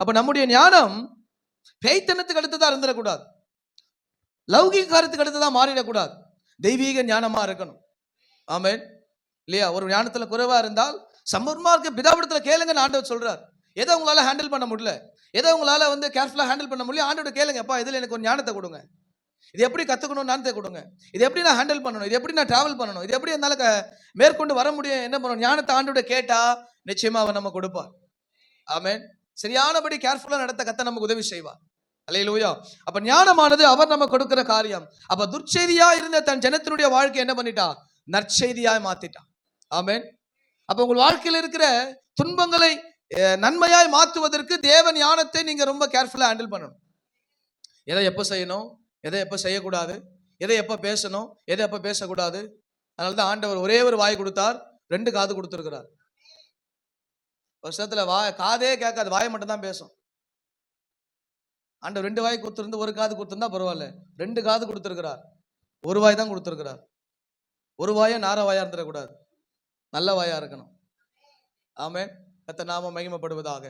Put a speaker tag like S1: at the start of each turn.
S1: அப்ப நம்முடைய ஞானம் பேய்த்தனத்துக்கு அடுத்ததா இருந்துடக்கூடாது, லௌகிக காரியத்துக்கு அடுத்ததா மாறிடக்கூடாது, தெய்வீக ஞானமா இருக்கணும். ஆமென் இல்லையா? ஒரு ஞானத்துல குறைவா இருந்தால் சம்பூர்ணமாக பிதாவிடத்துல கேளுங்கன்னு ஆண்டவர் சொல்றார். எதை உங்களால ஹேண்டில் பண்ண முடியல, எதை உங்களால கேர்ஃபுல்லா ஹேண்டில் பண்ண முடியல, ஆண்டவர்கிட்ட கேளுங்க. அப்பா இதுல எனக்கு ஒரு ஞானத்தை கொடுங்க, இது எப்படி கத்துக்கணும் ஞானத்தை கொடுங்க, இது எப்படி நான் ஹேண்டில் பண்ணணும், இது எப்படி நான் டிராவல் பண்ணணும், இது எப்படி என்னால மேற்கொண்டு வர முடியும், என்ன பண்ணணும், ஞானத்தை ஆண்டவர்கிட்ட கேட்டா நிச்சயமா அவர் நம்ம கொடுப்பார். ஆமென். சரியானபடி கேர்ஃபுல்லா நடத்த கத்த நமக்கு உதவி செய்வார். அல்லேலூயா. அப்ப ஞானமானது அவர் நம்ம கொடுக்கிற காரியம். அப்ப துர்ச்செய்தியா இருந்த தன் ஜனத்தினுடைய வாழ்க்கை என்ன பண்ணிட்டா, நற்செய்தியாய் மாத்திட்டான். ஆமென். அப்ப உங்கள் வாழ்க்கையில் இருக்கிற துன்பங்களை நன்மையாய் மாற்றுவதற்கு தேவ ஞானத்தை நீங்க ரொம்ப கேர்ஃபுல்லா ஹேண்டில் பண்ணணும். எதை எப்ப செய்யணும், எதை எப்ப செய்யக்கூடாது, எதை எப்ப பேசணும், எதை எப்ப பேசக்கூடாது. அதனாலதான் ஆண்டவர் ஒரே ஒரு வாய் கொடுத்தார், 2 காது கொடுத்திருக்கிறார். வருஷத்துல காதே கேட்காது, வாயை மட்டும் தான் பேசும். ஆண்டவர் 2 வாய் கொடுத்திருந்து 1 காது கொடுத்திருந்தா பரவாயில்ல, 2 காது கொடுத்திருக்கிறார், 1 வாய் தான் கொடுத்திருக்கிறார். 1 வாயை நார வாயா இருந்துடக்கூடாது, நல்ல வாயா இருக்கணும். ஆமென். கர்த்தர் நாமம் மகிமைப்படுவதாக.